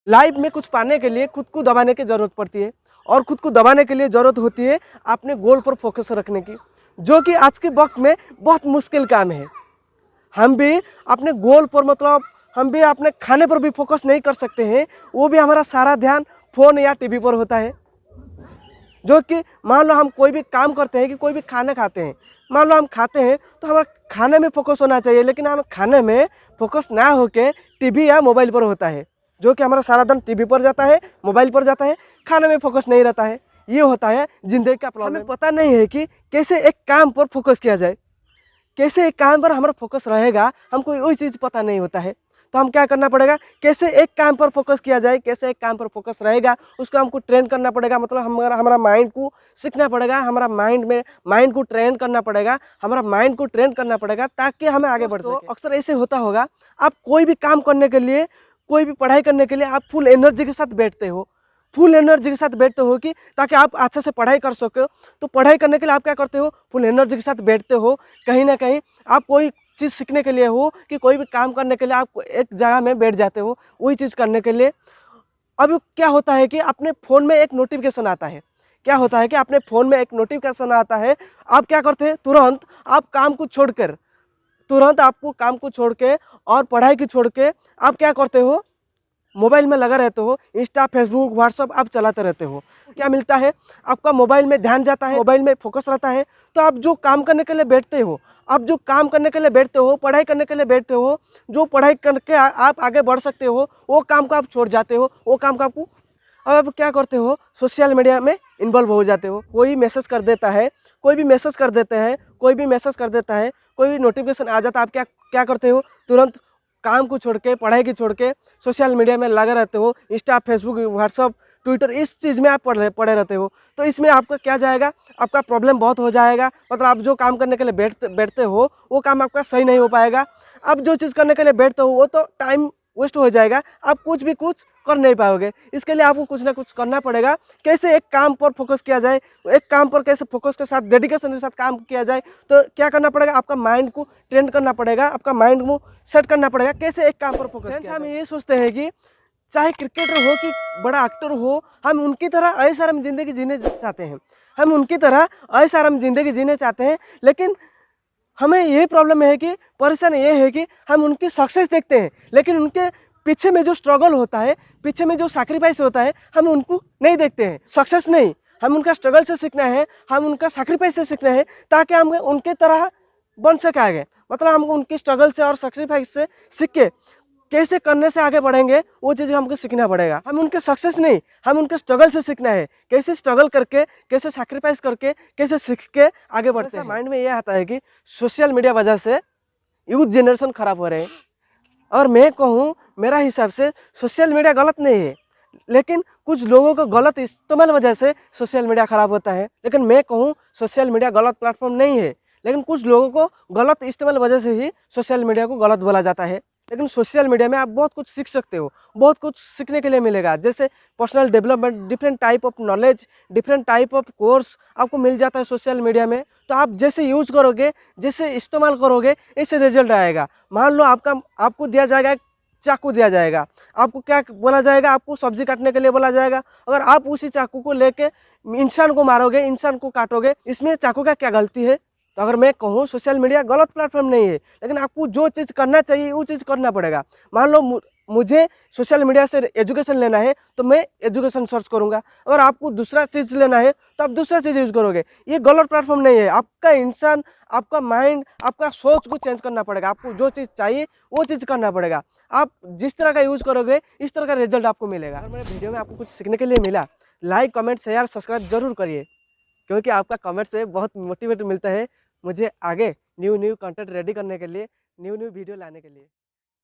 Life में कुछ पाने के लिए खुद को दबाने की ज़रूरत पड़ती है, और खुद को दबाने के लिए ज़रूरत होती है अपने गोल पर फोकस रखने की, जो कि आज के वक्त में बहुत मुश्किल काम है। हम भी अपने गोल पर, मतलब हम भी अपने खाने पर भी फोकस नहीं कर सकते हैं, वो भी हमारा सारा ध्यान फ़ोन या टीवी पर होता है। जो कि मान लो हम कोई भी काम करते हैं कि कोई भी खाना खाते हैं, मान लो हम खाते हैं तो हमारा खाने में फोकस होना चाहिए, लेकिन हम खाने में फोकस ना होके टीवी या मोबाइल पर होता है, जो कि हमारा सारा दिन टीवी पर जाता है, मोबाइल पर जाता है, खाने में फोकस नहीं रहता है। ये होता है जिंदगी का प्रॉब्लम। हमें पता नहीं है कि कैसे एक काम पर फोकस किया जाए, कैसे एक काम पर हमारा फोकस रहेगा, हमको वही चीज़ पता नहीं होता है। तो हम क्या करना पड़ेगा, कैसे एक काम पर फोकस किया जाए, कैसे एक काम पर फोकस रहेगा, उसको हमको ट्रेन करना पड़ेगा। मतलब हमारा माइंड को सीखना पड़ेगा, हमारा माइंड को ट्रेन करना पड़ेगा, हमारा माइंड को ट्रेन करना पड़ेगा, ताकि हमें आगे बढ़ सके। अक्सर ऐसे होता होगा, आप कोई भी काम करने के लिए, कोई भी पढ़ाई करने के लिए आप फुल एनर्जी के साथ बैठते हो, फुल एनर्जी के साथ बैठते हो कि ताकि आप अच्छे से पढ़ाई कर सको। तो पढ़ाई करने के लिए आप क्या करते हो, फुल एनर्जी के साथ बैठते हो। कहीं ना कहीं आप कोई चीज़ सीखने के लिए हो कि कोई भी काम करने के लिए आप एक जगह में बैठ जाते हो वही चीज़ करने के लिए। अब क्या होता है कि अपने फ़ोन में एक नोटिफिकेशन आता है, क्या होता है कि अपने फ़ोन में एक नोटिफिकेशन आता है, आप क्या करते हैं, तुरंत आप काम को छोड़कर, तुरंत आपको काम को छोड़ के और पढ़ाई की छोड़ के आप क्या करते हो, मोबाइल में लगा रहते हो, इंस्टा, फेसबुक, व्हाट्सअप आप चलाते रहते हो। क्या मिलता है, आपका मोबाइल में ध्यान जाता है, मोबाइल में फोकस रहता है। तो आप जो काम करने के लिए बैठते हो, आप जो काम करने के लिए बैठते हो, पढ़ाई करने के लिए बैठते हो, जो पढ़ाई करके आप आगे बढ़ सकते हो, वो काम को आप छोड़ जाते हो, वो काम को आपको। अब आप क्या करते हो, सोशल मीडिया में इन्वॉल्व हो जाते हो। कोई मैसेज कर देता है, कोई भी मैसेज कर देते हैं, कोई भी मैसेज कर देता है, कोई भी नोटिफिकेशन आ जाता है, आप क्या क्या करते हो, तुरंत काम को छोड़ के, पढ़ाई की छोड़ के सोशल मीडिया में लगे रहते हो। इंस्टा, फेसबुक, व्हाट्सअप, ट्विटर, इस चीज़ में आप पड़े रहते हो। तो इसमें आपका क्या जाएगा, आपका प्रॉब्लम बहुत हो जाएगा। मतलब आप जो काम करने के लिए बैठते हो वो काम आपका सही नहीं हो पाएगा। आप जो चीज़ करने के लिए बैठते हो वो तो टाइम वेस्ट हो जाएगा, आप कुछ कर नहीं पाओगे। इसके लिए आपको कुछ ना कुछ करना पड़ेगा। कैसे एक काम पर फोकस किया जाए, एक काम पर कैसे फोकस के साथ, डेडिकेशन के साथ काम किया जाए, तो क्या करना पड़ेगा, आपका माइंड को ट्रेन करना पड़ेगा, आपका माइंड को सेट करना पड़ेगा, कैसे एक काम पर फोकस किया जाए। हम ये सोचते हैं कि चाहे क्रिकेटर हो कि बड़ा एक्टर हो, हम उनकी तरह ऐशआराम ज़िंदगी जीने चाहते हैं, हम उनकी तरह ऐशआराम ज़िंदगी जीने चाहते हैं। लेकिन हमें ये प्रॉब्लम है कि, परेशानी ये है कि हम उनकी सक्सेस देखते हैं, लेकिन उनके पीछे में जो स्ट्रगल होता है, पीछे में जो सैक्रिफाइस होता है, हम उनको नहीं देखते हैं। सक्सेस नहीं, हम उनका स्ट्रगल से सीखना है, हम उनका सैक्रिफाइस से सीखना है, ताकि हम उनके तरह बन सके आगे। मतलब हमको उनकी स्ट्रगल से और सैक्रिफाइस से सीख के कैसे करने से आगे बढ़ेंगे, वो चीज़ हमको सीखना पड़ेगा। हम उनके सक्सेस नहीं, हम उनके स्ट्रगल से सीखना है, कैसे स्ट्रगल करके, कैसे सैक्रिफाइस करके, कैसे सीख के आगे बढ़ते हैं। माइंड में ये आता है कि सोशल मीडिया वजह से यूथ जनरेशन खराब हो रहे हैं। और मैं कहूँ, मेरा हिसाब से सोशल मीडिया गलत नहीं है, लेकिन कुछ लोगों को गलत इस्तेमाल वजह से सोशल मीडिया खराब होता है। लेकिन मैं कहूँ सोशल मीडिया गलत प्लेटफॉर्म नहीं है, लेकिन कुछ लोगों को गलत इस्तेमाल वजह से ही सोशल मीडिया को गलत बोला जाता है। लेकिन सोशल मीडिया में आप बहुत कुछ सीख सकते हो, बहुत कुछ सीखने के लिए मिलेगा, जैसे personal development, different type of knowledge, different type of course आपको मिल जाता है सोशल मीडिया में। तो आप जैसे यूज़ करोगे, जैसे इस्तेमाल करोगे, ऐसे रिजल्ट आएगा। मान लो आपको दिया जाएगा, चाकू दिया जाएगा, आपको क्या बोला जाएगा, आपको सब्जी काटने के लिए बोला जाएगा। अगर आप उसी चाकू को लेके इंसान को मारोगे, इंसान को काटोगे, इसमें चाकू का क्या गलती है। तो अगर मैं कहूँ सोशल मीडिया गलत प्लेटफॉर्म नहीं है, लेकिन आपको जो चीज़ करना चाहिए वो चीज़ करना पड़ेगा। मान लो मुझे सोशल मीडिया से एजुकेशन लेना है तो मैं एजुकेशन सर्च करूँगा, और आपको दूसरा चीज़ लेना है तो आप दूसरा चीज़ यूज़ करोगे। ये गलत प्लेटफॉर्म नहीं है। आपका इंसान, आपका माइंड, आपका सोच को चेंज करना पड़ेगा। आपको जो चीज़ चाहिए वो चीज़ करना पड़ेगा। आप जिस तरह का यूज़ करोगे, इस तरह का रिजल्ट आपको मिलेगा। अगर मेरे वीडियो में आपको कुछ सीखने के लिए मिला, लाइक, कमेंट, शेयर, सब्सक्राइब जरूर करिए, क्योंकि आपका कमेंट से बहुत मोटिवेट मिलता है मुझे आगे न्यू कंटेंट रेडी करने के लिए, न्यू वीडियो लाने के लिए।